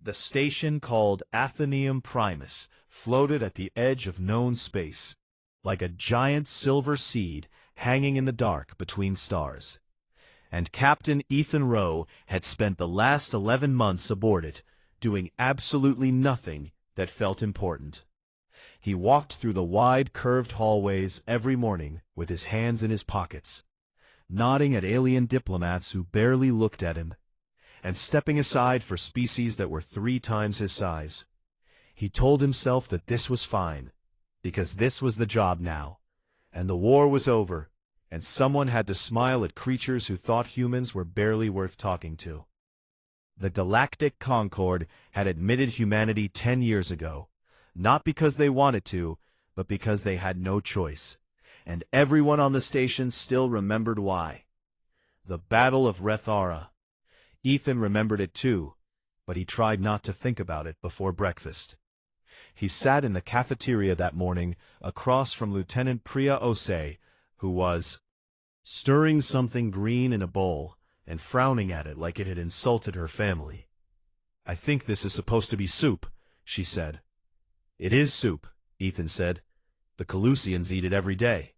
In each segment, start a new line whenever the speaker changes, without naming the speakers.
The station called Athenaeum Primus floated at the edge of known space, like a giant silver seed hanging in the dark between stars. And Captain Ethan Rowe had spent the last 11 months aboard it, doing absolutely nothing that felt important. He walked through the wide, curved hallways every morning with his hands in his pockets, nodding at alien diplomats who barely looked at him, and stepping aside for species that were 3 times his size. He told himself that this was fine, because this was the job now, and the war was over, and someone had to smile at creatures who thought humans were barely worth talking to. The Galactic Concord had admitted humanity 10 years ago, not because they wanted to, but because they had no choice, and everyone on the station still remembered why. The Battle of Rethara. Ethan remembered it too, but he tried not to think about it before breakfast. He sat in the cafeteria that morning across from Lieutenant Priya Osei, who was stirring something green in a bowl and frowning at it like it had insulted her family. "I think this is supposed to be soup," she said. "It is soup," Ethan said. "The Calusians eat it every day."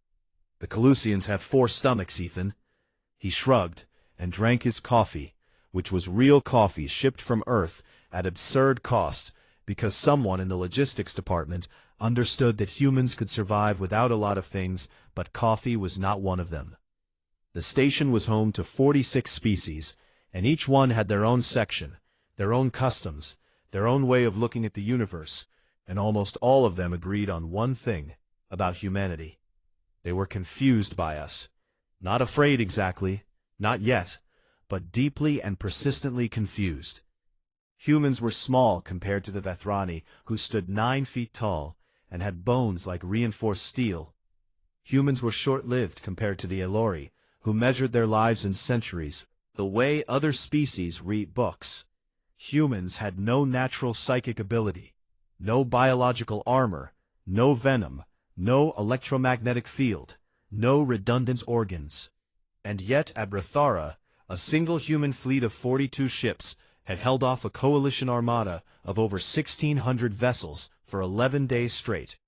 "The Calusians have 4 stomachs, Ethan." He shrugged and drank his coffee, which was real coffee shipped from Earth at absurd cost, because someone in the logistics department understood that humans could survive without a lot of things, but coffee was not one of them. The station was home to 46 species, and each one had their own section, their own customs, their own way of looking at the universe, and almost all of them agreed on one thing about humanity. They were confused by us. Not afraid exactly, not yet, but deeply and persistently confused. Humans were small compared to the Vethrani, who stood 9 feet tall and had bones like reinforced steel. Humans were short-lived compared to the Elori, who measured their lives in centuries, the way other species read books. Humans had no natural psychic ability, no biological armor, no venom, no electromagnetic field, no redundant organs. And yet at Rethara, a single human fleet of 42 ships had held off a coalition armada of over 1,600 vessels for 11 days straight,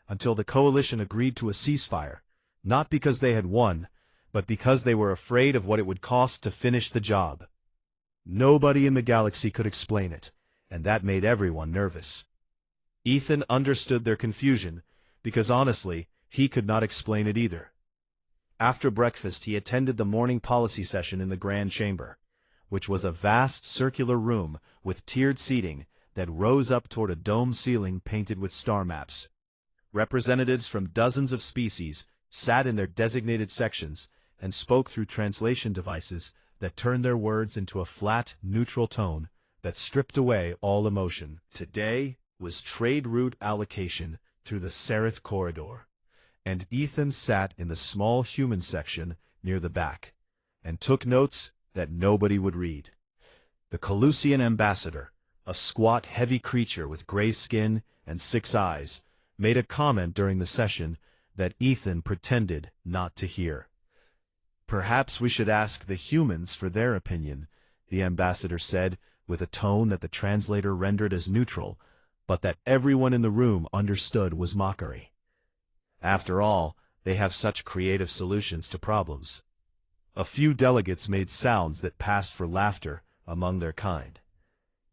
until the coalition agreed to a ceasefire, not because they had won, but because they were afraid of what it would cost to finish the job. Nobody in the galaxy could explain it, and that made everyone nervous. Ethan understood their confusion, because honestly, he could not explain it either. After breakfast, he attended the morning policy session in the Grand Chamber, which was a vast circular room with tiered seating that rose up toward a dome ceiling painted with star maps. Representatives from dozens of species sat in their designated sections and spoke through translation devices that turned their words into a flat, neutral tone that stripped away all emotion. Today was trade route allocation through the Sereth corridor, and Ethan sat in the small human section near the back and took notes that nobody would read. The Calusian ambassador, a squat, heavy creature with gray skin and 6 eyes, made a comment during the session that Ethan pretended not to hear. "Perhaps we should ask the humans for their opinion," the ambassador said, with a tone that the translator rendered as neutral, but that everyone in the room understood was mockery. After all, they have such creative solutions to problems. A few delegates made sounds that passed for laughter among their kind.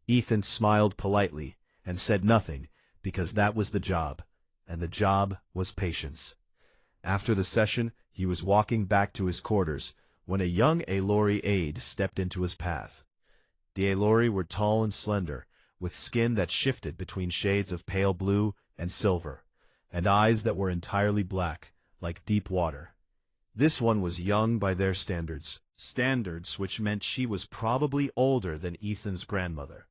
Ethan smiled politely and said nothing, because that was the job, and the job was patience. After the session, he was walking back to his quarters when a young Elori aide stepped into his path. The Elori were tall and slender, with skin that shifted between shades of pale blue and silver, and eyes that were entirely black, like deep water. This one was young by their standards, standards which meant she was probably older than Ethan's grandmother.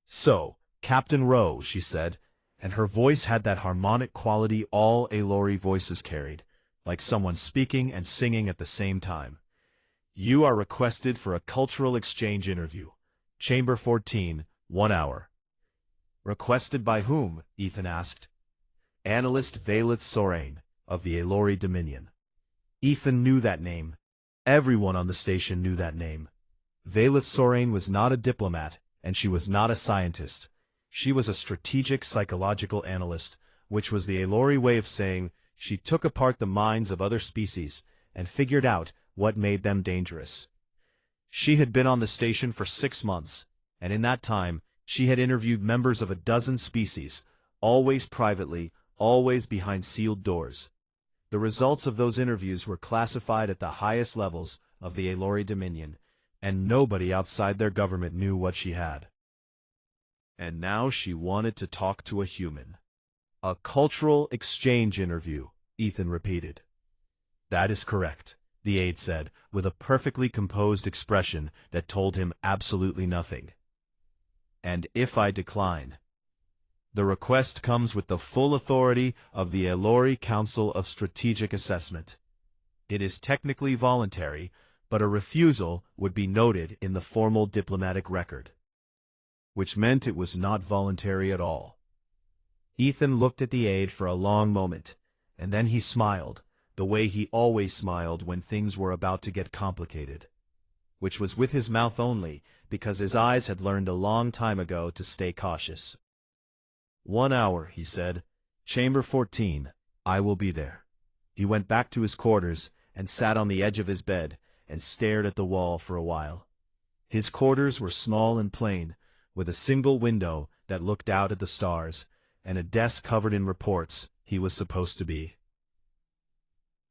"So, Captain Rowe," she said, and her voice had that harmonic quality all Elori voices carried, like someone speaking and singing at the same time. "You are requested for a cultural exchange interview. Chamber 14, 1 hour." "Requested by whom?" Ethan asked. "Analyst Valeth Sorain, of the Elori Dominion." Ethan knew that name. Everyone on the station knew that name. Valeth Sorain was not a diplomat, And she was not a scientist. She was a strategic psychological analyst, which was the Aelori way of saying she took apart the minds of other species and figured out what made them dangerous. She had been on the station for 6 months, and in that time, she had interviewed members of a dozen species, always privately, always behind sealed doors. The results of those interviews were classified at the highest levels of the Aelori Dominion, and nobody outside their government knew what she had. And now she wanted to talk to a human. A cultural exchange interview, Ethan repeated. That is correct, the aide said, with a perfectly composed expression that told him absolutely nothing. And if I decline? The request comes with the full authority of the Aelori Council of Strategic Assessment. It is technically voluntary, but a refusal would be noted in the formal diplomatic record. Which meant it was not voluntary at all. Ethan looked at the aide for a long moment, and then he smiled, the way he always smiled when things were about to get complicated. Which was with his mouth only, because his eyes had learned a long time ago to stay cautious. 1 hour, he said. Chamber 14. I will be there. He went back to his quarters and sat on the edge of his bed and stared at the wall for a while. His quarters were small and plain, with a single window that looked out at the stars, and a desk covered in reports he was supposed to be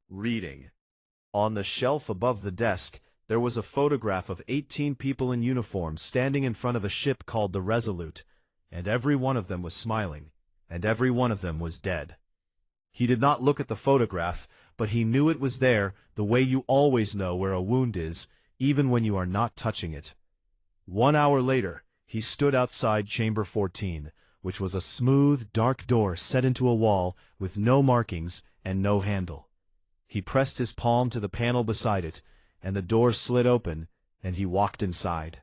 reading. On the shelf above the desk, there was a photograph of 18 people in uniform standing in front of a ship called the Resolute, and every one of them was smiling, and every one of them was dead. He did not look at the photograph, but he knew it was there the way you always know where a wound is, even when you are not touching it. 1 hour later, he stood outside Chamber 14, which was a smooth, dark door set into a wall with no markings and no handle. He pressed his palm to the panel beside it, and the door slid open, and he walked inside.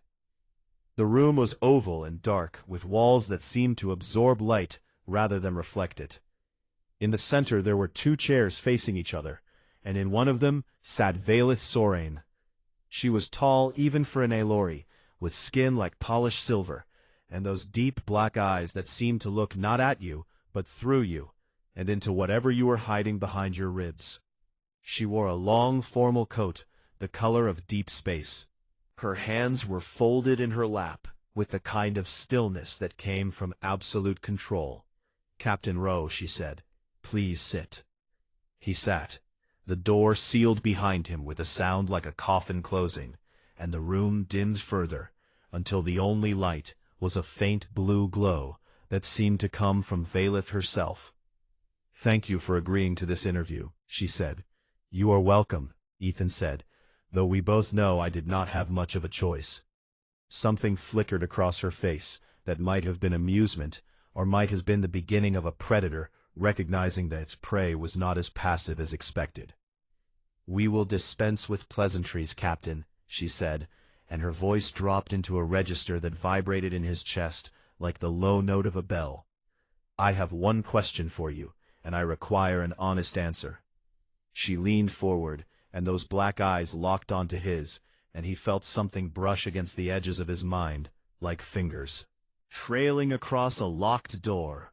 The room was oval and dark, with walls that seemed to absorb light rather than reflect it. In the center there were 2 chairs facing each other, and in one of them sat Valith Sorain. She was tall even for an Aelori, with skin like polished silver, and those deep black eyes that seemed to look not at you, but through you, and into whatever you were hiding behind your ribs. She wore a long formal coat, the color of deep space. Her hands were folded in her lap, with the kind of stillness that came from absolute control. Captain Rowe, she said, please sit. He sat. The door sealed behind him with a sound like a coffin closing, and the room dimmed further, until the only light was a faint blue glow that seemed to come from Valith herself. Thank you for agreeing to this interview, she said. You are welcome, Ethan said, though we both know I did not have much of a choice. Something flickered across her face that might have been amusement, or might have been the beginning of a predator recognizing that its prey was not as passive as expected. We will dispense with pleasantries, Captain, she said, and her voice dropped into a register that vibrated in his chest like the low note of a bell. I have one question for you, and I require an honest answer. She leaned forward, and those black eyes locked onto his, and he felt something brush against the edges of his mind, like fingers, trailing across a locked door.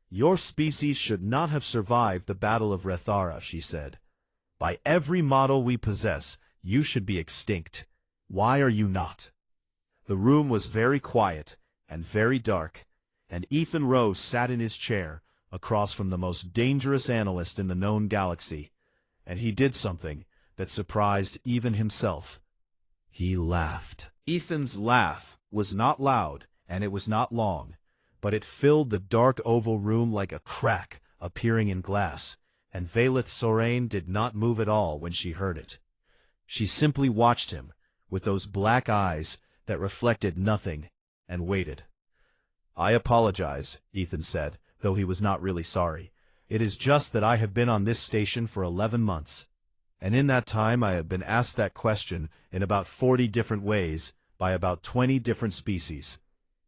Your species should not have survived the Battle of Rethara, she said. By every model we possess, you should be extinct. Why are you not? The room was very quiet and very dark, and Ethan Rowe sat in his chair, across from the most dangerous analyst in the known galaxy, and he did something that surprised even himself. He laughed. Ethan's laugh was not loud, and it was not long, but it filled the dark oval room like a crack appearing in glass, and Valith Sorain did not move at all when she heard it. She simply watched him, with those black eyes that reflected nothing, and waited. I apologize, Ethan said, though he was not really sorry. It is just that I have been on this station for 11 months, and in that time I have been asked that question in about 40 different ways by about 20 different species.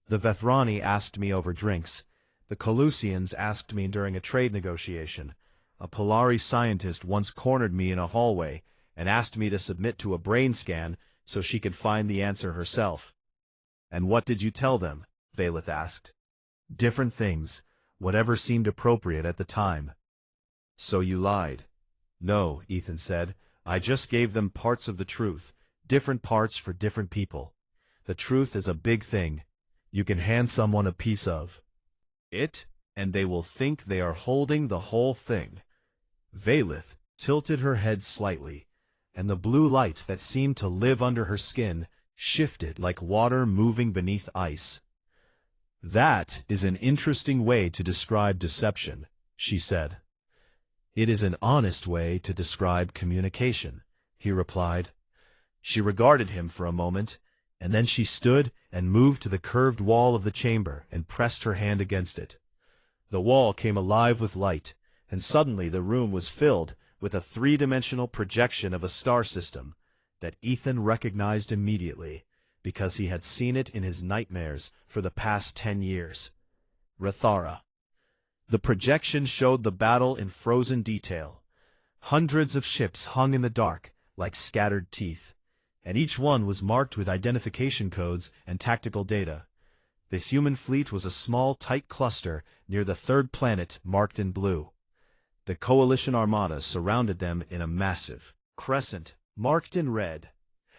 The Vethrani asked me over drinks. The Colusians asked me during a trade negotiation. A Polari scientist once cornered me in a hallway and asked me to submit to a brain scan so she could find the answer herself. And what did you tell them? Valeth asked. Different things, whatever seemed appropriate at the time. So you lied? No, Ethan said. I just gave them parts of the truth, different parts for different people. The truth is a big thing. You can hand someone a piece of it, and they will think they are holding the whole thing. Valeth tilted her head slightly, and the blue light that seemed to live under her skin shifted like water moving beneath ice. That is an interesting way to describe deception, she said. It is an honest way to describe communication, he replied. She regarded him for a moment, and then she stood and moved to the curved wall of the chamber and pressed her hand against it. The wall came alive with light, and suddenly the room was filled with a three-dimensional projection of a star system that Ethan recognized immediately, because he had seen it in his nightmares for the past 10 years. Rathara. The projection showed the battle in frozen detail. Hundreds of ships hung in the dark like scattered teeth, and each one was marked with identification codes and tactical data. The human fleet was a small, tight cluster near the third planet marked in blue. The coalition armada surrounded them in a massive crescent marked in red,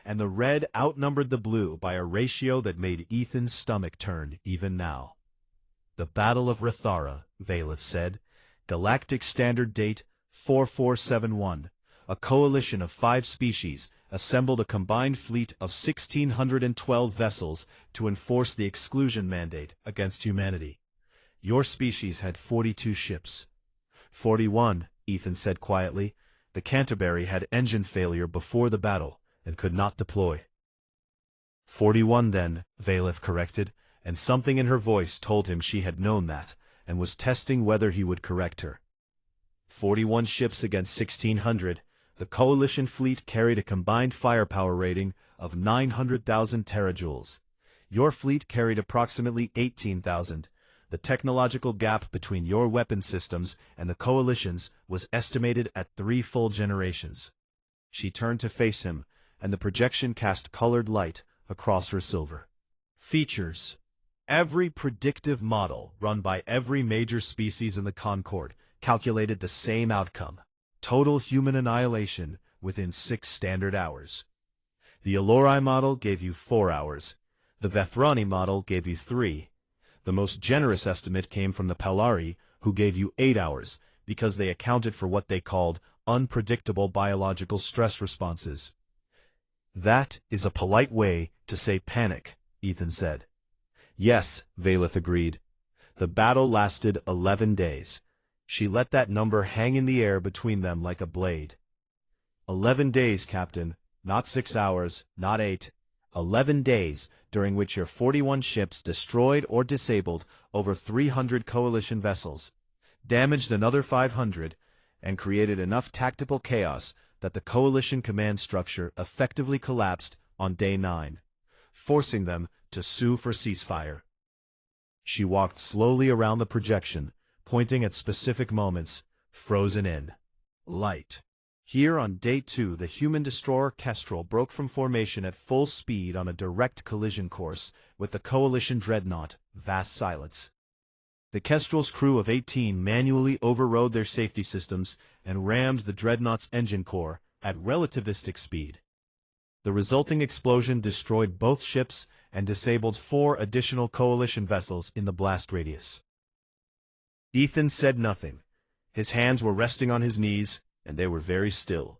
and the red outnumbered the blue by a ratio that made Ethan's stomach turn even now. The Battle of Rathara, Valeth said. Galactic Standard Date 4471. A coalition of 5 species assembled a combined fleet of 1,612 vessels to enforce the exclusion mandate against humanity. Your species had 42 ships. 41, Ethan said quietly. The Canterbury had engine failure before the battle and could not deploy. 41 then, Valeth corrected, and something in her voice told him she had known that, and was testing whether he would correct her. 41 ships against 1,600, the coalition fleet carried a combined firepower rating of 900,000 terajoules. Your fleet carried approximately 18,000. The technological gap between your weapon systems and the coalition's was estimated at 3 full generations. She turned to face him, and the projection cast colored light across her silver. Features. Every predictive model run by every major species in the Concord calculated the same outcome: total human annihilation within 6 standard hours. The Alori model gave you 4 hours. The Vethrani model gave you 3. The most generous estimate came from the Palari, who gave you 8 hours, because they accounted for what they called unpredictable biological stress responses. That is a polite way to say panic, Ethan said. Yes, Valeth agreed. The battle lasted 11 days. She let that number hang in the air between them like a blade. 11 days, Captain. Not 6 hours, not 8. 11 days, during which your 41 ships destroyed or disabled over 300 coalition vessels, damaged another 500, and created enough tactical chaos that the coalition command structure effectively collapsed on day 9, forcing them to sue for ceasefire. She walked slowly around the projection, pointing at specific moments, frozen in light. Here on day 2, the human destroyer Kestrel broke from formation at full speed on a direct collision course with the coalition dreadnought, Vast Silence. The Kestrel's crew of 18 manually overrode their safety systems and rammed the dreadnought's engine core at relativistic speed. The resulting explosion destroyed both ships and disabled 4 additional coalition vessels in the blast radius. Ethan said nothing. His hands were resting on his knees, and they were very still.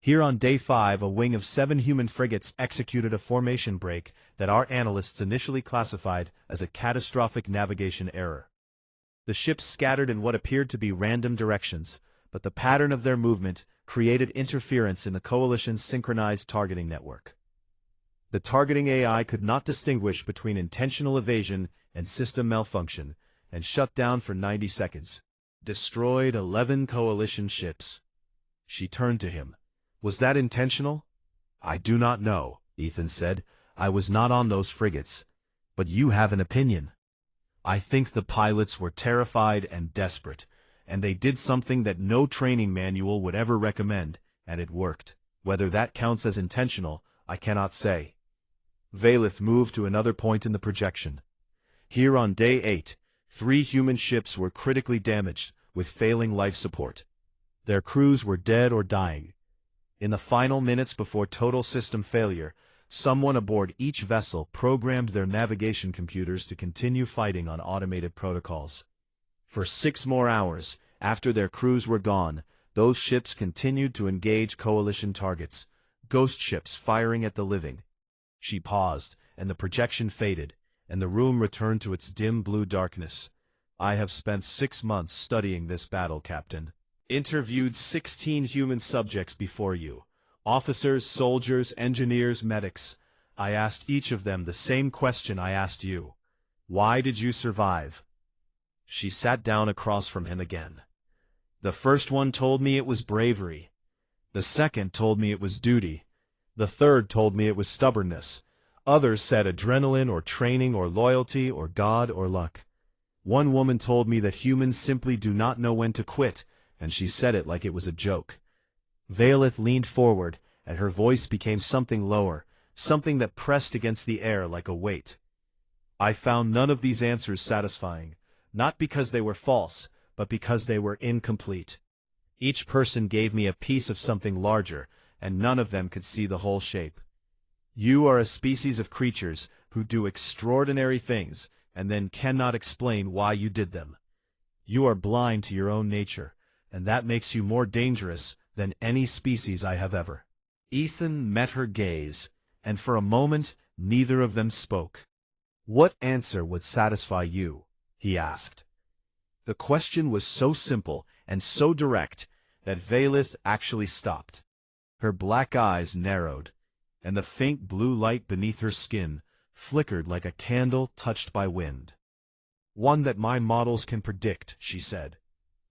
Here on day 5, a wing of 7 human frigates executed a formation break that our analysts initially classified as a catastrophic navigation error. The ships scattered in what appeared to be random directions, but the pattern of their movement created interference in the coalition's synchronized targeting network. The targeting AI could not distinguish between intentional evasion and system malfunction, and shut down for 90 seconds. Destroyed 11 coalition ships. She turned to him. Was that intentional? I do not know, Ethan said. I was not on those frigates. But you have an opinion. I think the pilots were terrified and desperate, and they did something that no training manual would ever recommend, and it worked. Whether that counts as intentional, I cannot say. Valeth moved to another point in the projection. Here on day 8, 3 human ships were critically damaged, with failing life support. Their crews were dead or dying. In the final minutes before total system failure, someone aboard each vessel programmed their navigation computers to continue fighting on automated protocols. For 6 more hours, after their crews were gone, those ships continued to engage coalition targets, ghost ships firing at the living. She paused, and the projection faded, and the room returned to its dim blue darkness. I have spent 6 months studying this battle, Captain. Interviewed 16 human subjects before you. Officers, soldiers, engineers, medics. I asked each of them the same question I asked you. Why did you survive? She sat down across from him again. The first one told me it was bravery. The second told me it was duty. The third told me it was stubbornness. Others said adrenaline or training or loyalty or God or luck. One woman told me that humans simply do not know when to quit, and she said it like it was a joke. Valeth leaned forward, and her voice became something lower, something that pressed against the air like a weight. I found none of these answers satisfying, not because they were false, but because they were incomplete. Each person gave me a piece of something larger, and none of them could see the whole shape. You are a species of creatures who do extraordinary things, and then cannot explain why you did them. You are blind to your own nature, and that makes you more dangerous than any species I have ever. Ethan met her gaze, and for a moment neither of them spoke. What answer would satisfy you? He asked. The question was so simple and so direct that Valeth actually stopped. Her black eyes narrowed, and the faint blue light beneath her skin flickered like a candle touched by wind. One that my models can predict, she said.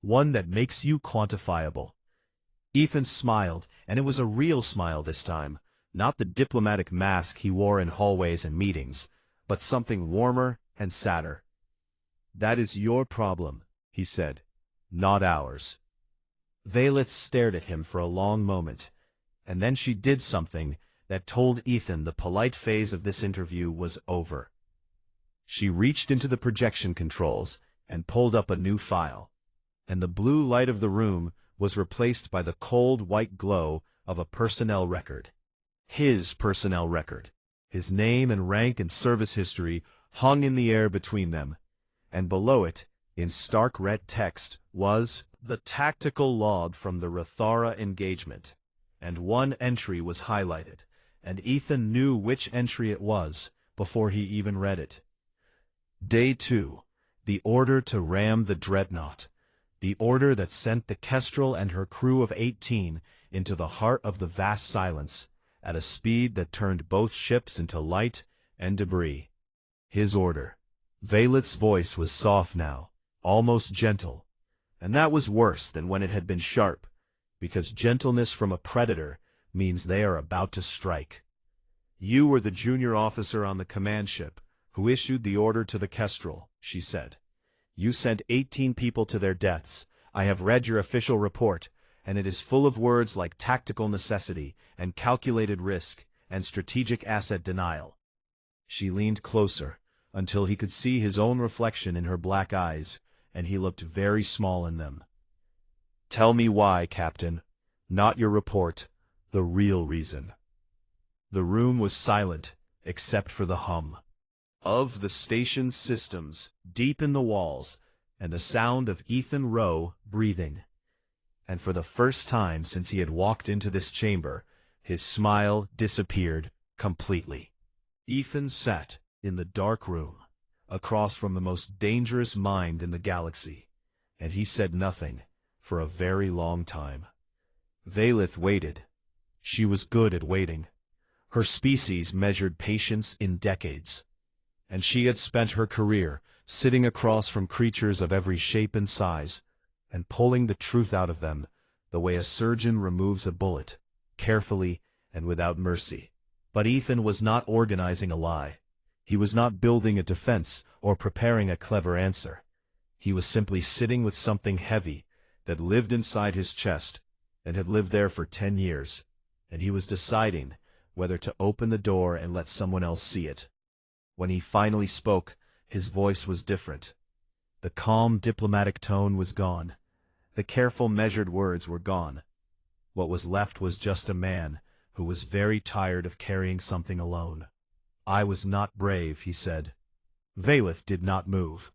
One that makes you quantifiable. Ethan smiled, and it was a real smile this time, not the diplomatic mask he wore in hallways and meetings, but something warmer and sadder. That is your problem, he said, not ours. Valeth stared at him for a long moment, and then she did something that told Ethan the polite phase of this interview was over. She reached into the projection controls and pulled up a new file, and the blue light of the room was replaced by the cold white glow of a personnel record. His personnel record. His name and rank and service history hung in the air between them, and below it, in stark red text, was the tactical log from the Rathara engagement, and one entry was highlighted, and Ethan knew which entry it was before he even read it. Day 2. The order to ram the dreadnought. The order that sent the Kestrel and her crew of 18 into the heart of the vast silence, at a speed that turned both ships into light and debris. His order. Valeth's voice was soft now, almost gentle, and that was worse than when it had been sharp, because gentleness from a predator means they are about to strike. You were the junior officer on the command ship who issued the order to the Kestrel, she said. You sent 18 people to their deaths. I have read your official report, and it is full of words like tactical necessity and calculated risk and strategic asset denial. She leaned closer until he could see his own reflection in her black eyes, and he looked very small in them. Tell me why, Captain. Not your report, the real reason. The room was silent, except for the hum of the station's systems deep in the walls, and the sound of Ethan Rowe breathing. And for the first time since he had walked into this chamber, his smile disappeared completely. Ethan sat in the dark room, across from the most dangerous mind in the galaxy, and he said nothing for a very long time. Valeth waited. She was good at waiting. Her species measured patience in decades, and she had spent her career sitting across from creatures of every shape and size, and pulling the truth out of them the way a surgeon removes a bullet, carefully and without mercy. But Ethan was not organizing a lie. He was not building a defense or preparing a clever answer. He was simply sitting with something heavy that lived inside his chest and had lived there for 10 years, and he was deciding whether to open the door and let someone else see it. When he finally spoke, his voice was different. The calm, diplomatic tone was gone. The careful, measured words were gone. What was left was just a man who was very tired of carrying something alone. "I was not brave," he said. Valeth did not move.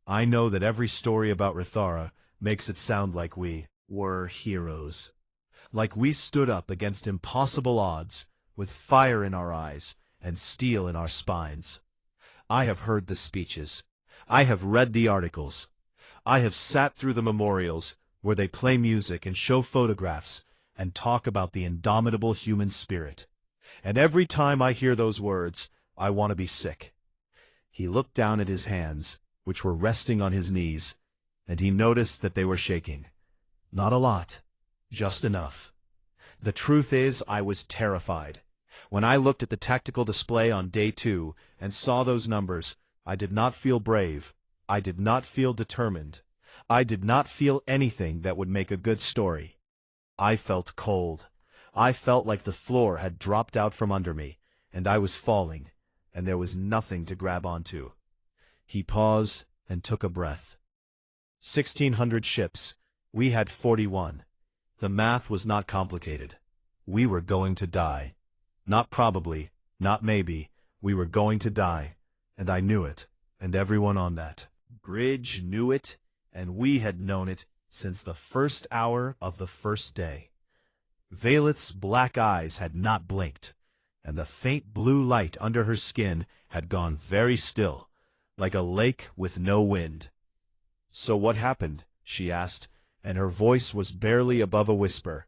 "I know that every story about Rithara makes it sound like we were heroes. Like we stood up against impossible odds, with fire in our eyes and steel in our spines. I have heard the speeches. I have read the articles. I have sat through the memorials where they play music and show photographs and talk about the indomitable human spirit. And every time I hear those words, I want to be sick." He looked down at his hands, which were resting on his knees, and he noticed that they were shaking. Not a lot, just enough. The truth is, I was terrified. When I looked at the tactical display on day 2 and saw those numbers, I did not feel brave. I did not feel determined. I did not feel anything that would make a good story. I felt cold. I felt like the floor had dropped out from under me, and I was falling, and there was nothing to grab onto. He paused and took a breath. 1,600 ships. We had 41. The math was not complicated. We were going to die. Not probably, not maybe. We were going to die, and I knew it, and everyone on that bridge knew it, and we had known it since the first hour of the first day. Valeth's black eyes had not blinked, and the faint blue light under her skin had gone very still, like a lake with no wind. "So what happened?" she asked, and her voice was barely above a whisper.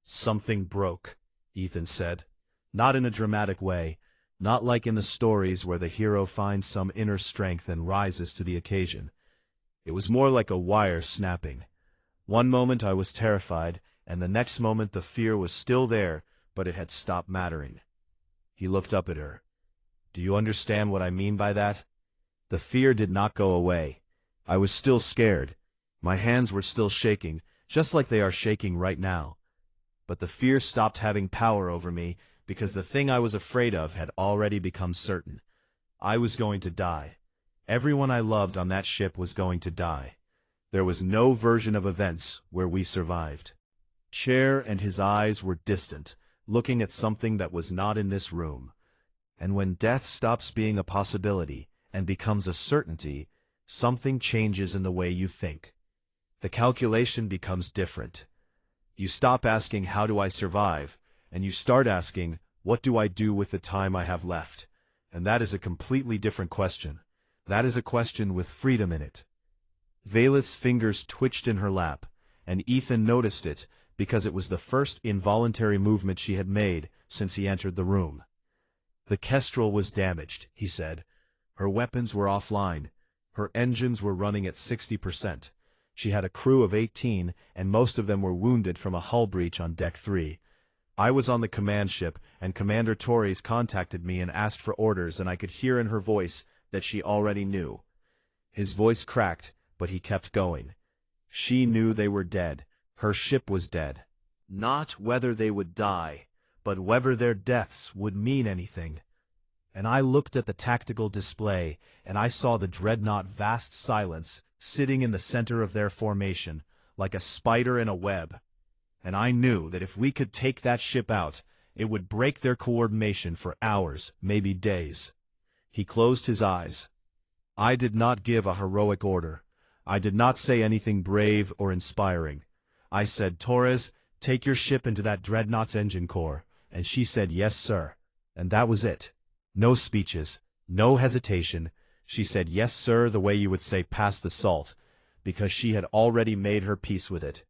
"Something broke," Ethan said. Not in a dramatic way, not like in the stories where the hero finds some inner strength and rises to the occasion. It was more like a wire snapping. One moment I was terrified, and the next moment the fear was still there, but it had stopped mattering. He looked up at her. "Do you understand what I mean by that?" The fear did not go away. I was still scared. My hands were still shaking, just like they are shaking right now. But the fear stopped having power over me, because the thing I was afraid of had already become certain. I was going to die. Everyone I loved on that ship was going to die. There was no version of events where we survived. Chair and his eyes were distant, looking at something that was not in this room. And when death stops being a possibility and becomes a certainty, something changes in the way you think. The calculation becomes different. You stop asking, "How do I survive?" and you start asking, "What do I do with the time I have left?" And that is a completely different question. That is a question with freedom in it. Valeth's fingers twitched in her lap, and Ethan noticed it because it was the first involuntary movement she had made since he entered the room. "The Kestrel was damaged," he said. "Her weapons were offline. Her engines were running at 60%. She had a crew of 18, and most of them were wounded from a hull breach on Deck 3. I was on the command ship, and Commander Torres contacted me and asked for orders, and I could hear in her voice that she already knew." His voice cracked, but he kept going. "She knew they were dead. Her ship was dead. Not whether they would die, but whether their deaths would mean anything." And I looked at the tactical display, and I saw the dreadnought Vast Silence sitting in the center of their formation, like a spider in a web. And I knew that if we could take that ship out, it would break their coordination for hours, maybe days. He closed his eyes. I did not give a heroic order. I did not say anything brave or inspiring. I said, "Torres, take your ship into that dreadnought's engine core," and she said, "Yes, sir." And that was it. No speeches, no hesitation. She said, "Yes, sir," the way you would say "pass the salt," because she had already made her peace with it.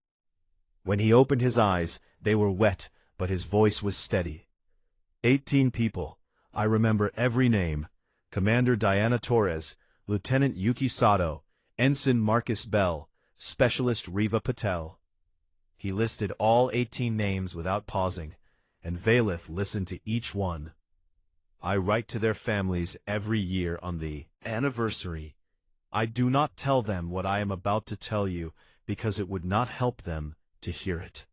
When he opened his eyes, they were wet, but his voice was steady. 18 people. I remember every name. Commander Diana Torres, Lieutenant Yuki Sato, Ensign Marcus Bell, Specialist Riva Patel. He listed all 18 names without pausing, and Valeth listened to each one. "I write to their families every year on the anniversary. I do not tell them what I am about to tell you, because it would not help them to hear it."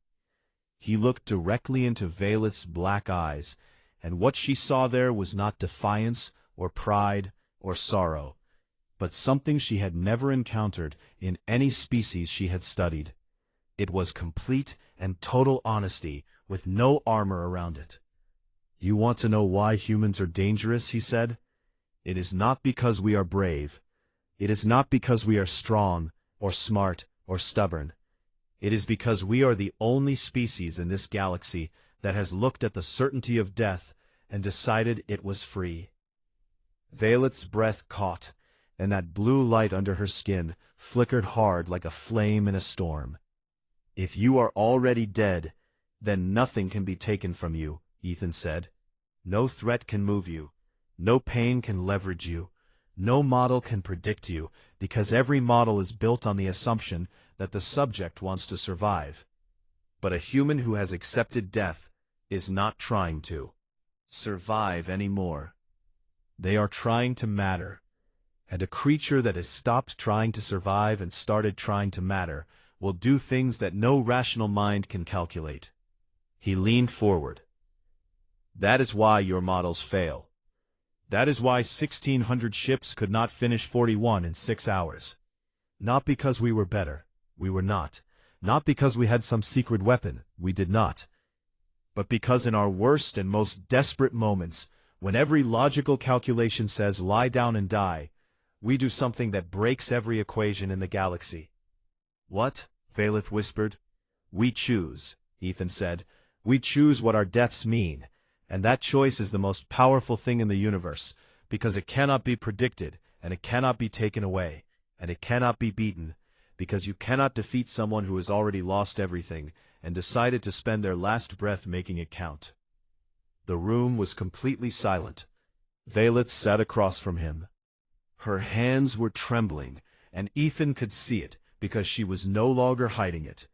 He looked directly into Valeth's black eyes, and what she saw there was not defiance or pride or sorrow, but something she had never encountered in any species she had studied. It was complete and total honesty, with no armor around it. "You want to know why humans are dangerous?" he said. "It is not because we are brave. It is not because we are strong, or smart, or stubborn. It is because we are the only species in this galaxy that has looked at the certainty of death and decided it was free." Violet's breath caught, and that blue light under her skin flickered hard like a flame in a storm. "If you are already dead, then nothing can be taken from you," Ethan said. "No threat can move you. No pain can leverage you. No model can predict you, because every model is built on the assumption that the subject wants to survive. But a human who has accepted death is not trying to survive anymore. They are trying to matter. And a creature that has stopped trying to survive and started trying to matter will do things that no rational mind can calculate." He leaned forward. "That is why your models fail. That is why 1,600 ships could not finish 41 in 6 hours. Not because we were better. We were not. Not because we had some secret weapon. We did not. But because in our worst and most desperate moments, when every logical calculation says lie down and die, we do something that breaks every equation in the galaxy." "What?" Valeth whispered. "We choose," Ethan said. "We choose what our deaths mean, and that choice is the most powerful thing in the universe, because it cannot be predicted, and it cannot be taken away, and it cannot be beaten, because you cannot defeat someone who has already lost everything and decided to spend their last breath making it count." The room was completely silent. Valeth sat across from him. Her hands were trembling, and Ethan could see it because she was no longer hiding it.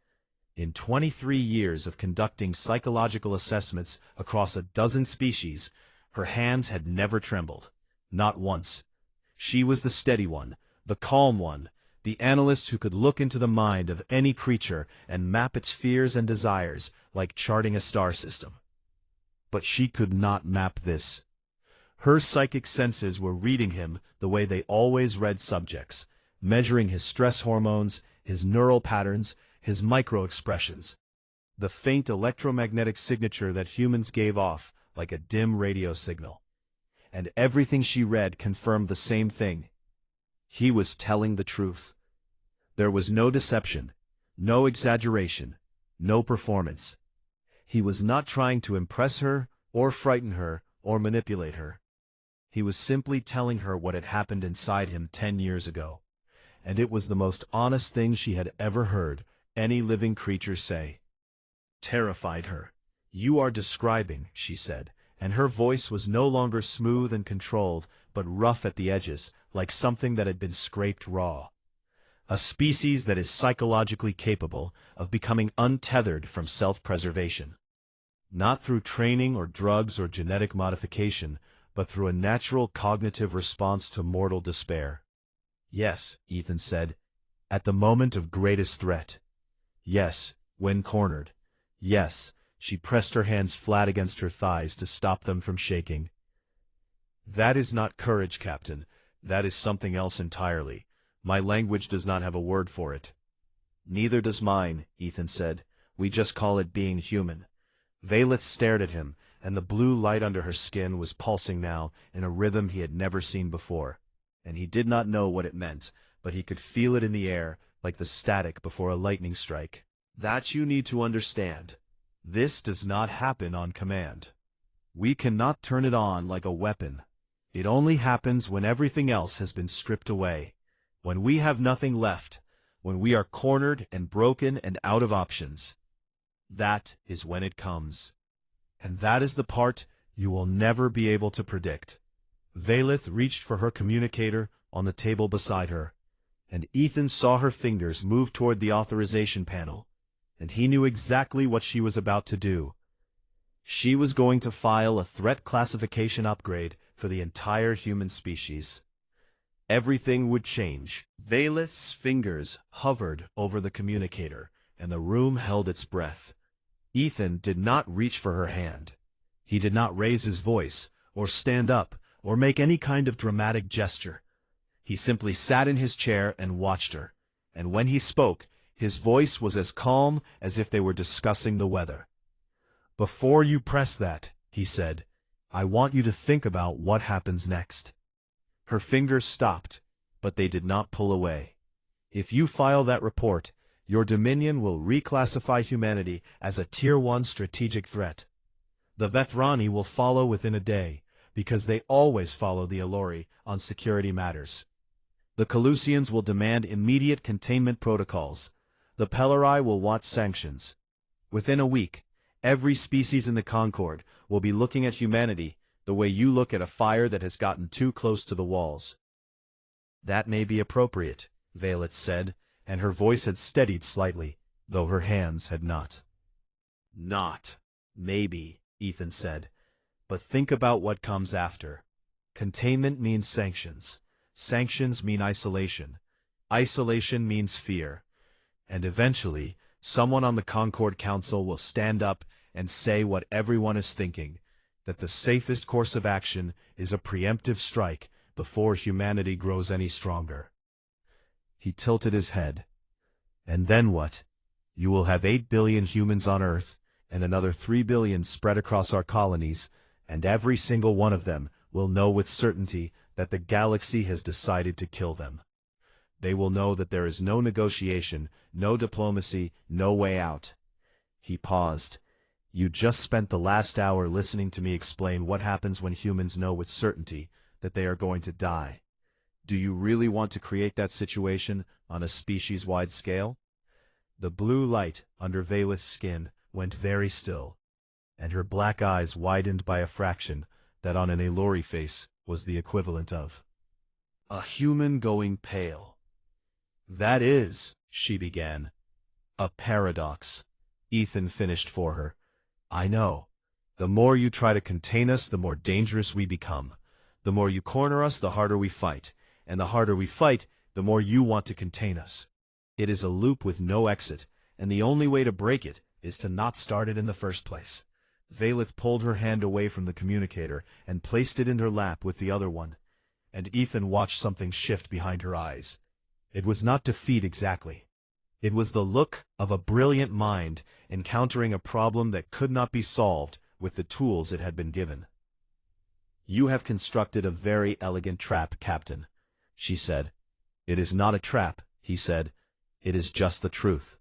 In 23 years of conducting psychological assessments across a dozen species, her hands had never trembled. Not once. She was the steady one, the calm one, the analyst who could look into the mind of any creature and map its fears and desires like charting a star system. But she could not map this. Her psychic senses were reading him the way they always read subjects, measuring his stress hormones, his neural patterns, his micro-expressions, the faint electromagnetic signature that humans gave off like a dim radio signal. And everything she read confirmed the same thing. He was telling the truth. There was no deception, no exaggeration, no performance. He was not trying to impress her, or frighten her, or manipulate her. He was simply telling her what had happened inside him 10 years ago. And it was the most honest thing she had ever heard any living creature say. Terrified her. "You are describing," she said, and her voice was no longer smooth and controlled, but rough at the edges, like something that had been scraped raw. "A species that is psychologically capable of becoming untethered from self-preservation. Not through training or drugs or genetic modification, but through a natural cognitive response to mortal despair." "Yes," Ethan said, "at the moment of greatest threat. Yes, when cornered. Yes." She pressed her hands flat against her thighs to stop them from shaking. "That is not courage, Captain. That is something else entirely. My language does not have a word for it." "Neither does mine," Ethan said. "We just call it being human." Valeth stared at him, and the blue light under her skin was pulsing now in a rhythm he had never seen before. And he did not know what it meant, but he could feel it in the air, like the static before a lightning strike. "That you need to understand. This does not happen on command. We cannot turn it on like a weapon. It only happens when everything else has been stripped away, when we have nothing left, when we are cornered and broken and out of options. That is when it comes. And that is the part you will never be able to predict." Valeth reached for her communicator on the table beside her, and Ethan saw her fingers move toward the authorization panel, and he knew exactly what she was about to do. She was going to file a threat classification upgrade for the entire human species. Everything would change. Valeth's fingers hovered over the communicator, and the room held its breath. Ethan did not reach for her hand. He did not raise his voice, or stand up, or make any kind of dramatic gesture. He simply sat in his chair and watched her, and when he spoke, his voice was as calm as if they were discussing the weather. "Before you press that," he said, "I want you to think about what happens next." Her fingers stopped, but they did not pull away. "If you file that report, your Dominion will reclassify humanity as a Tier 1 strategic threat. The Vethrani will follow within a day, because they always follow the Allori on security matters. The Calusians will demand immediate containment protocols. The Pelori will want sanctions. Within a week, every species in the Concord will be looking at humanity the way you look at a fire that has gotten too close to the walls." "That may be appropriate," Valeth said, and her voice had steadied slightly, though her hands had not. "Not. Maybe," Ethan said. "But think about what comes after. Containment means sanctions. Sanctions mean isolation. Isolation means fear. And eventually, someone on the Concord Council will stand up and say what everyone is thinking, that the safest course of action is a preemptive strike before humanity grows any stronger." He tilted his head. "And then what? You will have 8 billion humans on Earth, and another 3 billion spread across our colonies, and every single one of them will know with certainty that the galaxy has decided to kill them. They will know that there is no negotiation, no diplomacy, no way out." He paused. "You just spent the last hour listening to me explain what happens when humans know with certainty that they are going to die. Do you really want to create that situation on a species-wide scale?" The blue light under Valeth's skin went very still, and her black eyes widened by a fraction that on an Allori face was the equivalent of a human going pale. "That is," she began. "A paradox," Ethan finished for her. "I know. The more you try to contain us, the more dangerous we become. The more you corner us, the harder we fight. And the harder we fight, the more you want to contain us. It is a loop with no exit, and the only way to break it is to not start it in the first place." Valeth pulled her hand away from the communicator and placed it in her lap with the other one, and Ethan watched something shift behind her eyes. It was not defeat exactly. It was the look of a brilliant mind encountering a problem that could not be solved with the tools it had been given. "You have constructed a very elegant trap, Captain," she said. "It is not a trap," he said. "It is just the truth.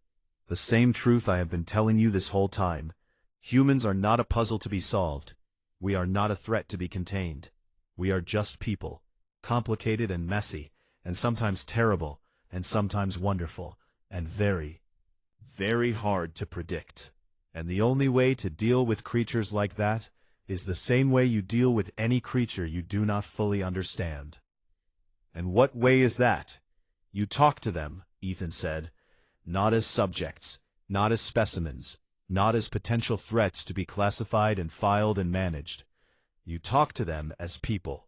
The same truth I have been telling you this whole time. Humans are not a puzzle to be solved. We are not a threat to be contained. We are just people, complicated and messy, and sometimes terrible, and sometimes wonderful, and very, very hard to predict. And the only way to deal with creatures like that is the same way you deal with any creature you do not fully understand." "And what way is that?" "You talk to them," Ethan said. "Not as subjects, not as specimens, not as potential threats to be classified and filed and managed. You talk to them as people."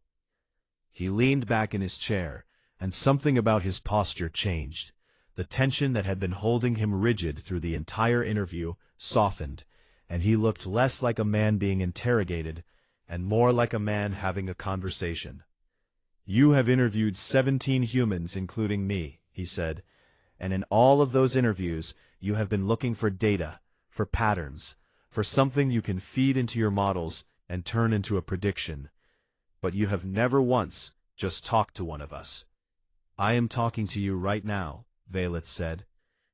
He leaned back in his chair, and something about his posture changed. The tension that had been holding him rigid through the entire interview softened, and he looked less like a man being interrogated, and more like a man having a conversation. "You have interviewed 17 humans, including me," he said, "and in all of those interviews, you have been looking for data, for patterns, for something you can feed into your models and turn into a prediction. But you have never once just talked to one of us." "I am talking to you right now," Valeth said.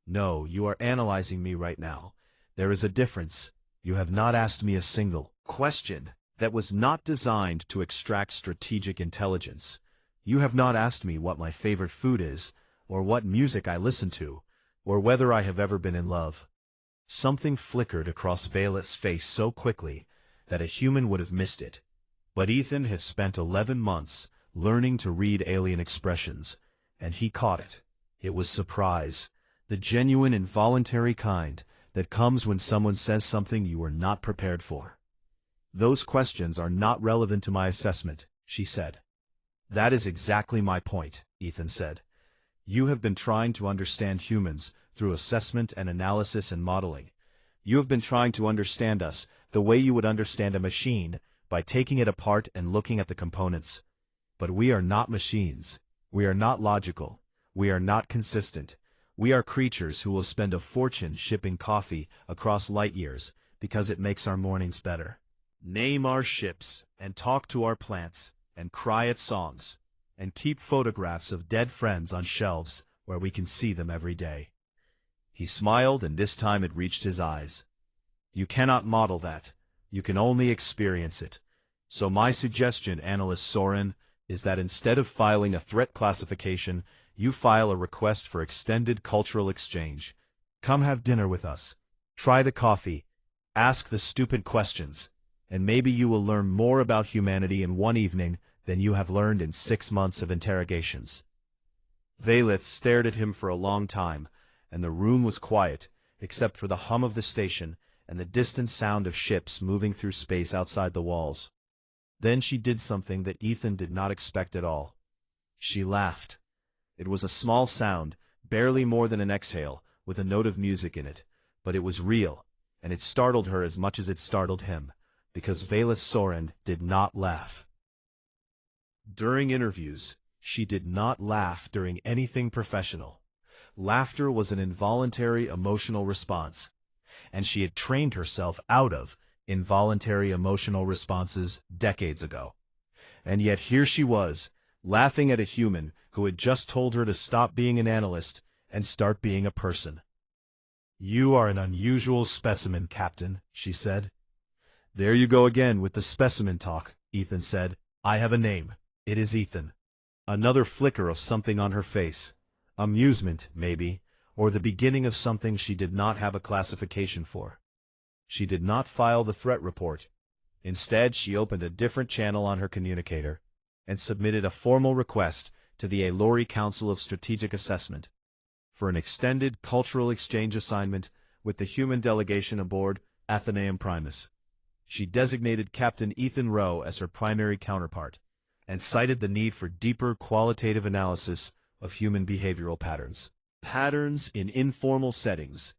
"No, you are analyzing me right now. There is a difference. You have not asked me a single question that was not designed to extract strategic intelligence. You have not asked me what my favorite food is, or what music I listen to, or whether I have ever been in love." Something flickered across Valeth's face so quickly that a human would have missed it. But Ethan had spent 11 months learning to read alien expressions, and he caught it. It was surprise, the genuine involuntary kind that comes when someone says something you were not prepared for. "Those questions are not relevant to my assessment," she said. "That is exactly my point," Ethan said. "You have been trying to understand humans through assessment and analysis and modeling, You have been trying to understand us the way you would understand a machine, by taking it apart and looking at the components. But we are not machines. We are not logical. We are not consistent. We are creatures who will spend a fortune shipping coffee across light years because it makes our mornings better. Name our ships, and talk to our plants, and cry at songs, and keep photographs of dead friends on shelves where we can see them every day. He smiled, and this time it reached his eyes. You cannot model that. You can only experience it. So my suggestion, Analyst Soren, is that instead of filing a threat classification, you file a request for extended cultural exchange. Come have dinner with us. Try the coffee. Ask the stupid questions. And maybe you will learn more about humanity in one evening than you have learned in 6 months of interrogations. Valeth stared at him for a long time, and the room was quiet, except for the hum of the station and the distant sound of ships moving through space outside the walls. Then she did something that Ethan did not expect at all. She laughed. It was a small sound, barely more than an exhale, with a note of music in it, but it was real, and it startled her as much as it startled him, because Valeth Soren did not laugh. During interviews, she did not laugh during anything professional. Laughter was an involuntary emotional response, and she had trained herself out of involuntary emotional responses decades ago. And yet here she was, laughing at a human who had just told her to stop being an analyst and start being a person. "You are an unusual specimen, Captain," she said. "There you go again with the specimen talk," Ethan said. "I have a name. It is Ethan." Another flicker of something on her face. Amusement, maybe, or the beginning of something she did not have a classification for. She did not file the threat report. Instead, she opened a different channel on her communicator and submitted a formal request to the Alori Council of Strategic Assessment for an extended cultural exchange assignment with the human delegation aboard Athenaeum Primus. She designated Captain Ethan Rowe as her primary counterpart, and cited the need for deeper qualitative analysis of human behavioral patterns. Patterns in informal settings.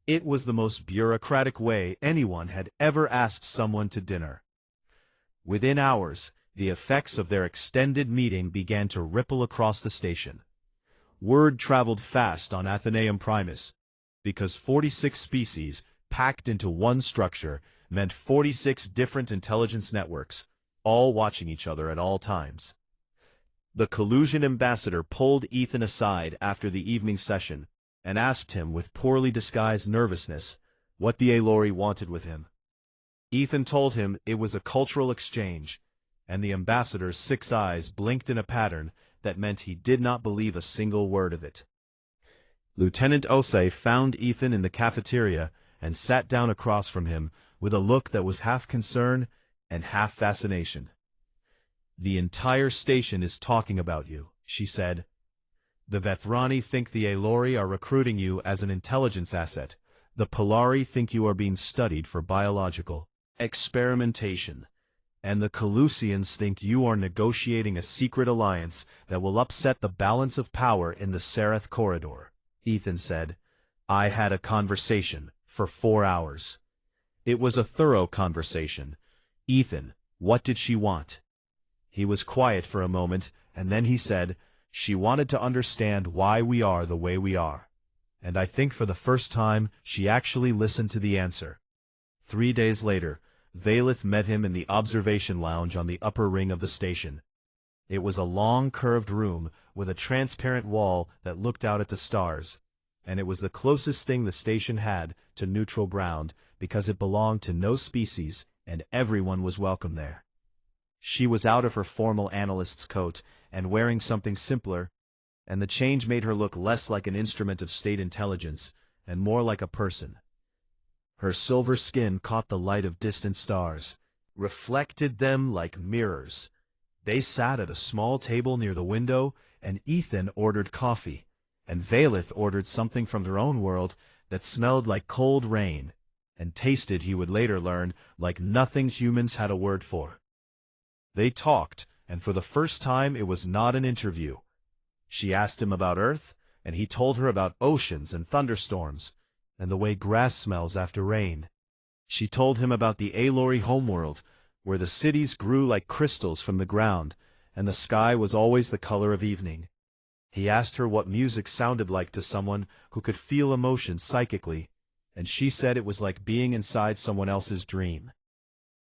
It was the most bureaucratic way anyone had ever asked someone to dinner. Within hours, the effects of their extended meeting began to ripple across the station. Word traveled fast on Athenaeum Primus, because 46 species packed into one structure meant 46 different intelligence networks, all watching each other at all times. The collusion ambassador pulled Ethan aside after the evening session and asked him with poorly disguised nervousness what the Alori wanted with him. Ethan told him it was a cultural exchange, and the ambassador's 6 eyes blinked in a pattern that meant he did not believe a single word of it. Lieutenant Osei found Ethan in the cafeteria and sat down across from him with a look that was half concern and half fascination. "The entire station is talking about you," she said. "The Vethrani think the Alori are recruiting you as an intelligence asset. The Polari think you are being studied for biological experimentation. And the Calusians think you are negotiating a secret alliance that will upset the balance of power in the Sereth corridor." Ethan said, "I had a conversation for 4 hours. It was a thorough conversation. Ethan, what did she want?" He was quiet for a moment, and then he said, "She wanted to understand why we are the way we are." And I think for the first time, she actually listened to the answer. 3 days later, Valeth met him in the observation lounge on the upper ring of the station. It was a long, curved room with a transparent wall that looked out at the stars, and it was the closest thing the station had to neutral ground because it belonged to no species and everyone was welcome there. She was out of her formal analyst's coat and wearing something simpler, and the change made her look less like an instrument of state intelligence and more like a person. Her silver skin caught the light of distant stars, reflected them like mirrors. They sat at a small table near the window, and Ethan ordered coffee, and Valeth ordered something from their own world that smelled like cold rain, and tasted, he would later learn, like nothing humans had a word for. They talked, and for the first time it was not an interview. She asked him about Earth, and he told her about oceans and thunderstorms, and the way grass smells after rain. She told him about the Alory homeworld, where the cities grew like crystals from the ground, and the sky was always the color of evening. He asked her what music sounded like to someone who could feel emotion psychically, and she said it was like being inside someone else's dream.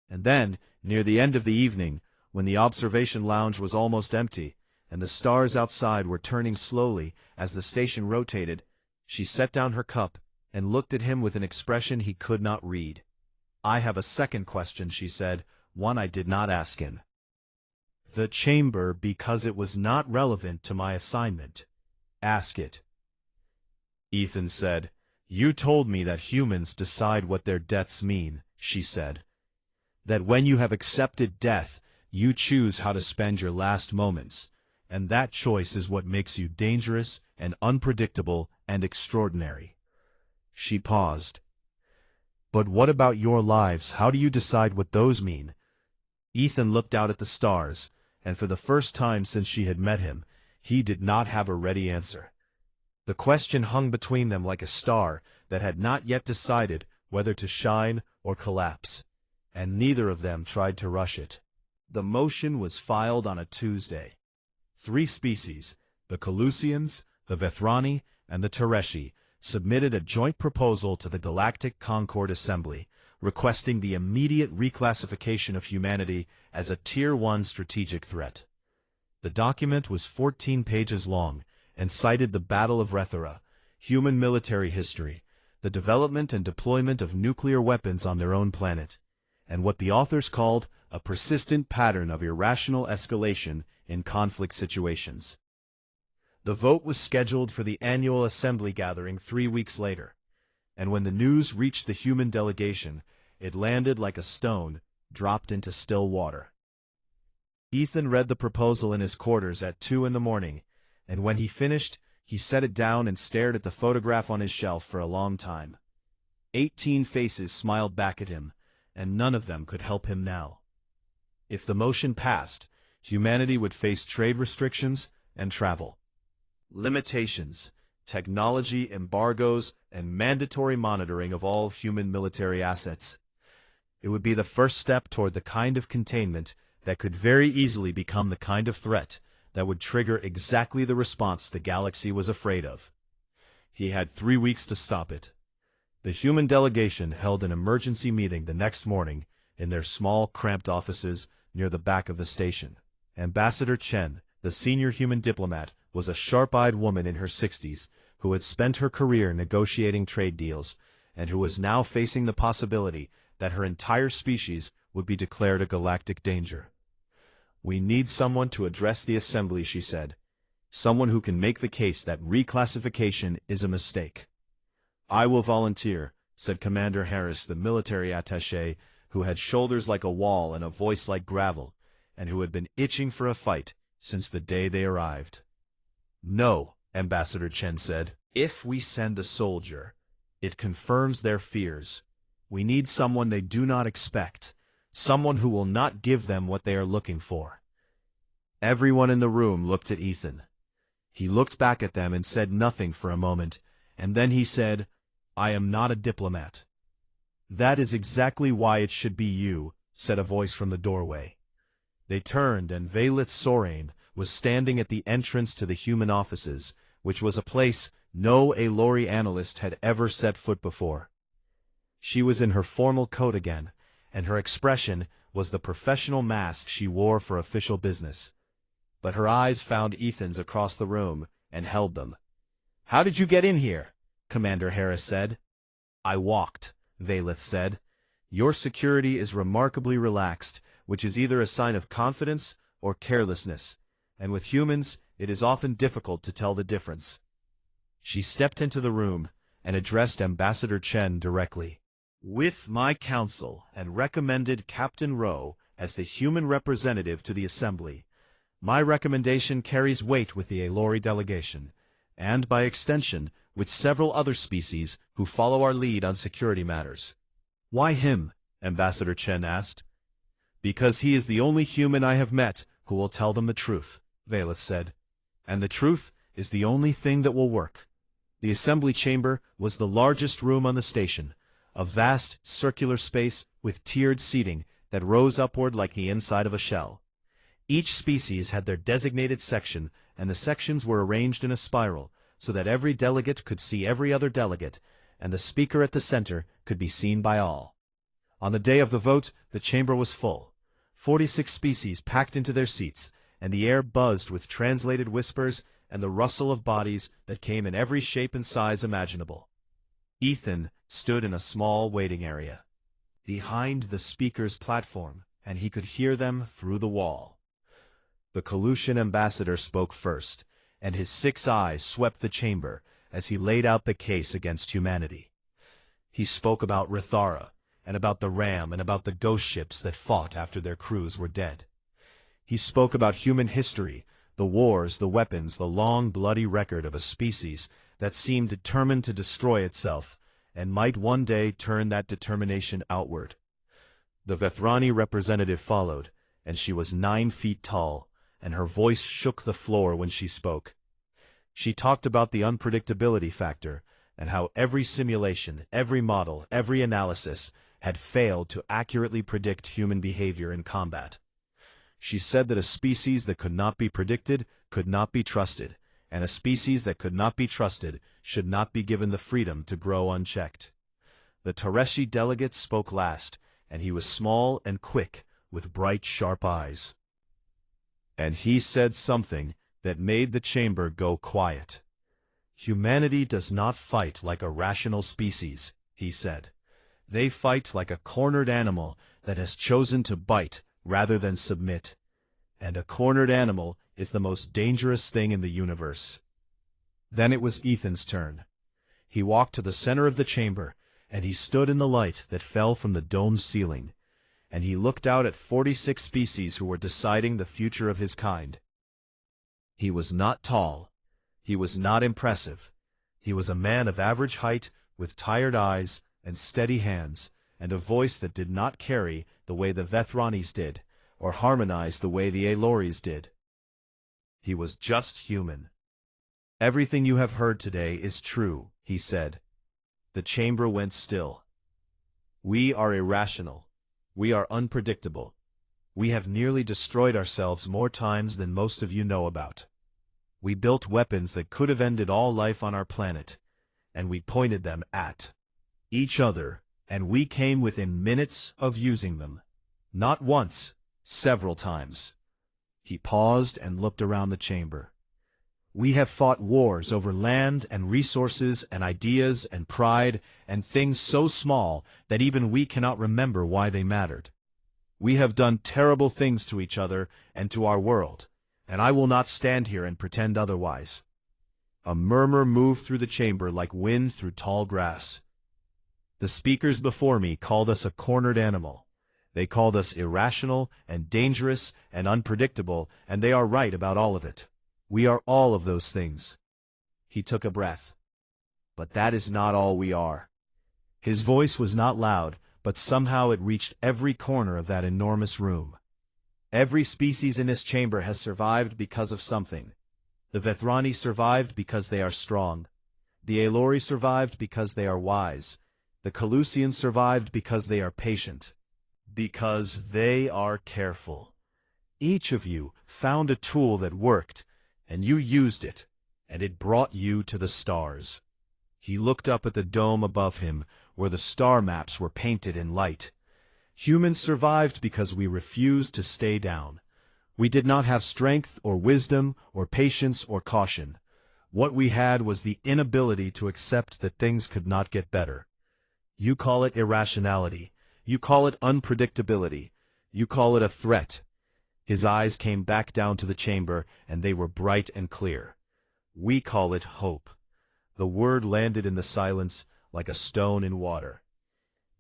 And then, near the end of the evening, when the observation lounge was almost empty, and the stars outside were turning slowly as the station rotated, she set down her cup and looked at him with an expression he could not read. "I have a second question," she said, "one I did not ask him. The chamber, because it was not relevant to my assignment. Ask it." Ethan said, "You told me that humans decide what their deaths mean," she said. "That when you have accepted death, you choose how to spend your last moments, and that choice is what makes you dangerous and unpredictable and extraordinary." She paused. "But what about your lives? How do you decide what those mean?" Ethan looked out at the stars, and for the first time since she had met him, he did not have a ready answer. The question hung between them like a star that had not yet decided whether to shine or collapse, and neither of them tried to rush it. The motion was filed on a Tuesday. 3 species, the Colusians, the Vethrani, and the Tereshi, submitted a joint proposal to the Galactic Concord Assembly, requesting the immediate reclassification of humanity as a Tier 1 strategic threat. The document was 14 pages long and cited the Battle of Rethera, human military history, the development and deployment of nuclear weapons on their own planet, and what the authors called a persistent pattern of irrational escalation in conflict situations. The vote was scheduled for the annual assembly gathering 3 weeks later, and when the news reached the human delegation, it landed like a stone dropped into still water. Ethan read the proposal in his quarters at 2 in the morning, and when he finished, he set it down and stared at the photograph on his shelf for a long time. 18 faces smiled back at him, and none of them could help him now. If the motion passed, humanity would face trade restrictions and travel limitations, technology embargoes, and mandatory monitoring of all human military assets. It would be the first step toward the kind of containment that could very easily become the kind of threat that would trigger exactly the response the galaxy was afraid of. He had 3 weeks to stop it. The human delegation held an emergency meeting the next morning in their small, cramped offices near the back of the station. Ambassador Chen, the senior human diplomat, was a sharp-eyed woman in her 60s who had spent her career negotiating trade deals and who was now facing the possibility that her entire species would be declared a galactic danger. "We need someone to address the assembly," she said. "Someone who can make the case that reclassification is a mistake." "I will volunteer," said Commander Harris, the military attaché, who had shoulders like a wall and a voice like gravel, and who had been itching for a fight since the day they arrived. "No," Ambassador Chen said. "If we send a soldier, it confirms their fears. We need someone they do not expect, someone who will not give them what they are looking for." Everyone in the room looked at Ethan. He looked back at them and said nothing for a moment, and then he said, "I am not a diplomat." "That is exactly why it should be you," said a voice from the doorway. They turned, and Valith Sorain was standing at the entrance to the human offices, which was a place no Alory analyst had ever set foot before. She was in her formal coat again, and her expression was the professional mask she wore for official business. But her eyes found Ethan's across the room and held them. "How did you get in here?" Commander Harris said. "I walked," Valith said. "Your security is remarkably relaxed, which is either a sign of confidence or carelessness, and with humans it is often difficult to tell the difference." She stepped into the room and addressed Ambassador Chen directly. "With my counsel and recommended Captain Rowe as the human representative to the Assembly, my recommendation carries weight with the Alory delegation, and by extension with several other species who follow our lead on security matters." "Why him?" Ambassador Chen asked. "Because he is the only human I have met who will tell them the truth," Valith said. "And the truth is the only thing that will work." The assembly chamber was the largest room on the station, a vast circular space with tiered seating that rose upward like the inside of a shell. Each species had their designated section, and the sections were arranged in a spiral, so that every delegate could see every other delegate, and the speaker at the center could be seen by all. On the day of the vote, the chamber was full. 46 species packed into their seats, and the air buzzed with translated whispers and the rustle of bodies that came in every shape and size imaginable. Ethan stood in a small waiting area, behind the speaker's platform, and he could hear them through the wall. The Colusian ambassador spoke first, and his 6 eyes swept the chamber as he laid out the case against humanity. He spoke about Rithara, and about the Ram, and about the ghost ships that fought after their crews were dead. He spoke about human history, the wars, the weapons, the long bloody record of a species that seemed determined to destroy itself, and might one day turn that determination outward. The Vethrani representative followed, and she was 9 feet tall, and her voice shook the floor when she spoke. She talked about the unpredictability factor, and how every simulation, every model, every analysis had failed to accurately predict human behavior in combat. She said that a species that could not be predicted could not be trusted, and a species that could not be trusted should not be given the freedom to grow unchecked. The Tareshi delegate spoke last, and he was small and quick, with bright, sharp eyes. And he said something that made the chamber go quiet. "Humanity does not fight like a rational species," he said. "They fight like a cornered animal that has chosen to bite rather than submit. And a cornered animal is the most dangerous thing in the universe." Then it was Ethan's turn. He walked to the center of the chamber, and he stood in the light that fell from the domed ceiling, and he looked out at 46 species who were deciding the future of his kind. He was not tall. He was not impressive. He was a man of average height, with tired eyes and steady hands, and a voice that did not carry the way the Vethranis did, or harmonize the way the Aloris did. He was just human. "Everything you have heard today is true," he said. The chamber went still. "We are irrational. We are unpredictable. We have nearly destroyed ourselves more times than most of you know about. We built weapons that could have ended all life on our planet, and we pointed them at each other, and we came within minutes of using them. Not once, several times." He paused and looked around the chamber. "We have fought wars over land and resources and ideas and pride and things so small that even we cannot remember why they mattered. We have done terrible things to each other and to our world, and I will not stand here and pretend otherwise." A murmur moved through the chamber like wind through tall grass. "The speakers before me called us a cornered animal. They called us irrational and dangerous and unpredictable, and they are right about all of it. We are all of those things." He took a breath. "But that is not all we are." His voice was not loud, but somehow it reached every corner of that enormous room. "Every species in this chamber has survived because of something. The Vethrani survived because they are strong. The Aelori survived because they are wise. The Colusians survived because they are patient. Because they are careful. Each of you found a tool that worked, and you used it, and it brought you to the stars." He looked up at the dome above him, where the star maps were painted in light. "Humans survived because we refused to stay down. We did not have strength or wisdom or patience or caution. What we had was the inability to accept that things could not get better. You call it irrationality. You call it unpredictability. You call it a threat." His eyes came back down to the chamber, and they were bright and clear. "We call it hope." The word landed in the silence like a stone in water.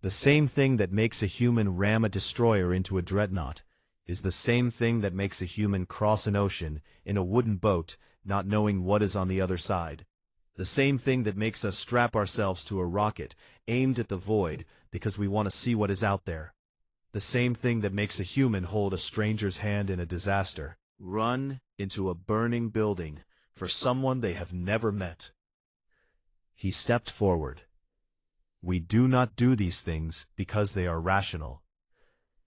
The same thing that makes a human ram a destroyer into a dreadnought is the same thing that makes a human cross an ocean in a wooden boat, not knowing what is on the other side. The same thing that makes us strap ourselves to a rocket aimed at the void because we want to see what is out there. The same thing that makes a human hold a stranger's hand in a disaster, run into a burning building for someone they have never met. He stepped forward. We do not do these things because they are rational.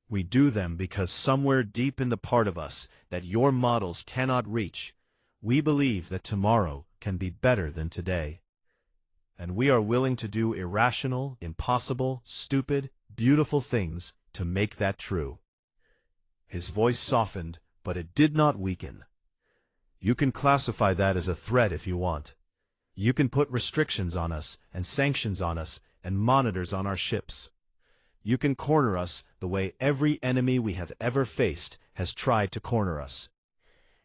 We do them because somewhere deep in the part of us that your models cannot reach, we believe that tomorrow can be better than today. And we are willing to do irrational, impossible, stupid, beautiful things to make that true. His voice softened, but it did not weaken. You can classify that as a threat if you want. You can put restrictions on us, and sanctions on us, and monitors on our ships. You can corner us the way every enemy we have ever faced has tried to corner us.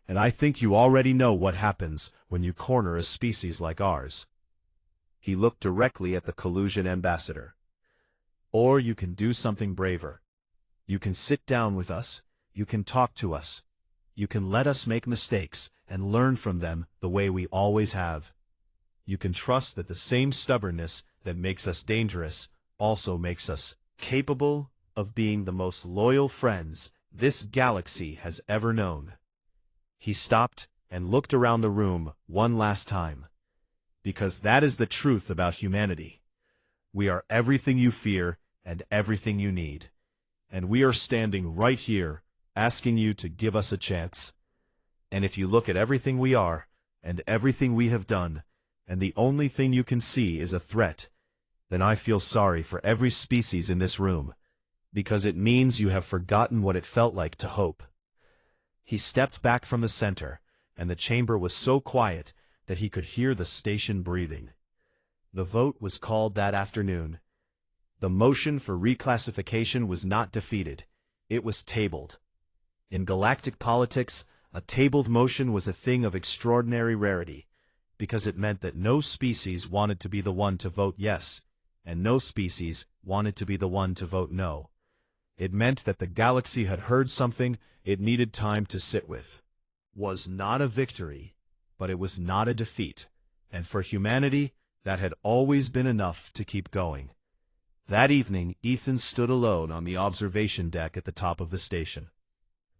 And I think you already know what happens when you corner a species like ours. He looked directly at the collusion ambassador. Or you can do something braver. You can sit down with us, you can talk to us. You can let us make mistakes and learn from them the way we always have. You can trust that the same stubbornness that makes us dangerous also makes us capable of being the most loyal friends this galaxy has ever known. He stopped and looked around the room one last time. Because that is the truth about humanity. We are everything you fear and everything you need. And we are standing right here, asking you to give us a chance. And if you look at everything we are, and everything we have done, and the only thing you can see is a threat, then I feel sorry for every species in this room, because it means you have forgotten what it felt like to hope. He stepped back from the center, and the chamber was so quiet that he could hear the station breathing. The vote was called that afternoon. The motion for reclassification was not defeated. It was tabled. In galactic politics, a tabled motion was a thing of extraordinary rarity, because it meant that no species wanted to be the one to vote yes, and no species wanted to be the one to vote no. It meant that the galaxy had heard something it needed time to sit with. Was not a victory, but it was not a defeat, and for humanity, that had always been enough to keep going. That evening, Ethan stood alone on the observation deck at the top of the station.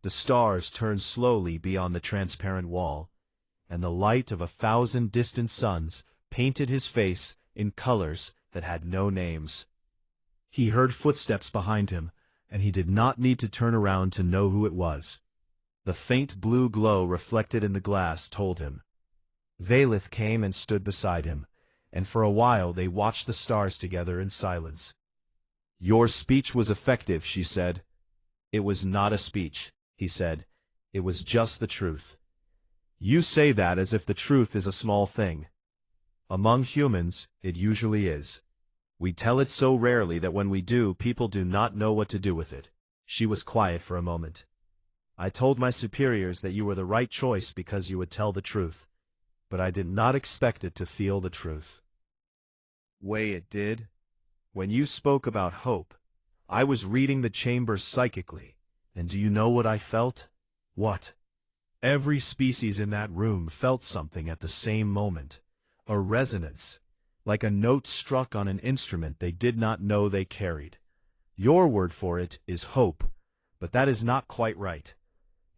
The stars turned slowly beyond the transparent wall, and the light of 1,000 distant suns painted his face in colors that had no names. He heard footsteps behind him, and he did not need to turn around to know who it was. The faint blue glow reflected in the glass told him. Valith came and stood beside him, and for a while they watched the stars together in silence. "Your speech was effective," she said. "It was not a speech," he said. "It was just the truth. You say that as if the truth is a small thing. Among humans, it usually is. We tell it so rarely that when we do, people do not know what to do with it." She was quiet for a moment. "I told my superiors that you were the right choice because you would tell the truth, but I did not expect it to feel the truth. Way it did. When you spoke about hope, I was reading the chambers psychically, and do you know what I felt? What? Every species in that room felt something at the same moment. A resonance, like a note struck on an instrument they did not know they carried. Your word for it is hope, but that is not quite right.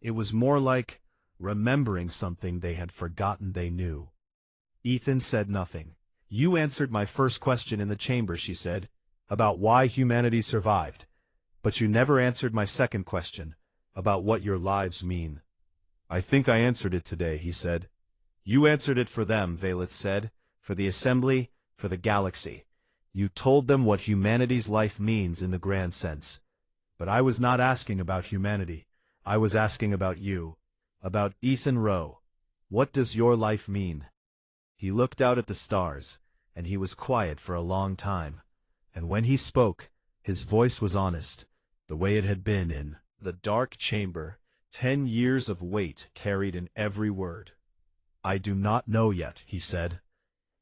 It was more like remembering something they had forgotten they knew." Ethan said nothing. "You answered my first question in the chamber," she said, "about why humanity survived. But you never answered my second question, about what your lives mean." "I think I answered it today," he said. "You answered it for them," Valith said, "for the Assembly, for the galaxy. You told them what humanity's life means in the grand sense. But I was not asking about humanity. I was asking about you, about Ethan Rowe. What does your life mean?" He looked out at the stars, and he was quiet for a long time. And when he spoke, his voice was honest, the way it had been in the dark chamber, 10 years of weight carried in every word. "I do not know yet," he said.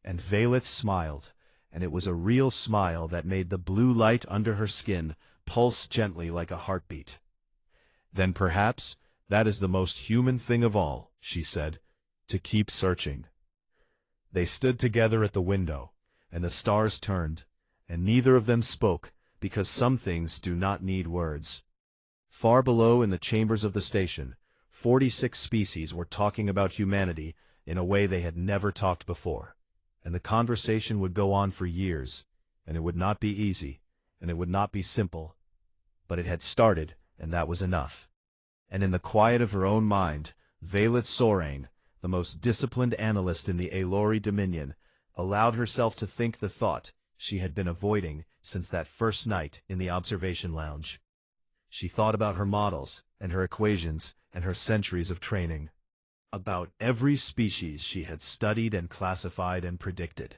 And Valith smiled, and it was a real smile that made the blue light under her skin pulse gently like a heartbeat. "Then perhaps that is the most human thing of all," she said, "to keep searching." They stood together at the window, and the stars turned, and neither of them spoke, because some things do not need words. Far below in the chambers of the station, 46 species were talking about humanity in a way they had never talked before. And the conversation would go on for years, and it would not be easy, and it would not be simple. But it had started, and that was enough. And in the quiet of her own mind, Vaylith Sorain, the most disciplined analyst in the Aelori Dominion, allowed herself to think the thought she had been avoiding since that first night in the observation lounge. She thought about her models, and her equations, and her centuries of training. About every species she had studied and classified and predicted.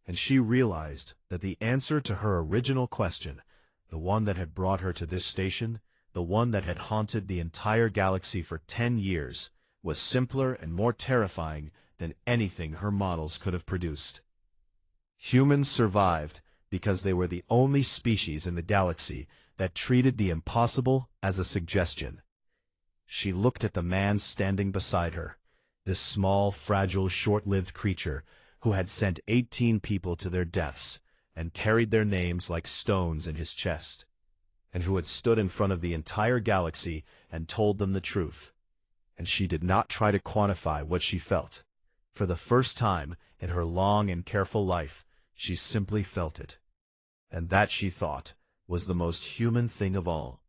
And she realized that the answer to her original question, the one that had brought her to this station, the one that had haunted the entire galaxy for 10 years, was simpler and more terrifying than anything her models could have produced. Humans survived because they were the only species in the galaxy that treated the impossible as a suggestion. She looked at the man standing beside her, this small, fragile, short-lived creature who had sent 18 people to their deaths and carried their names like stones in his chest, and who had stood in front of the entire galaxy and told them the truth. And she did not try to quantify what she felt. For the first time in her long and careful life, she simply felt it. And that, she thought, was the most human thing of all.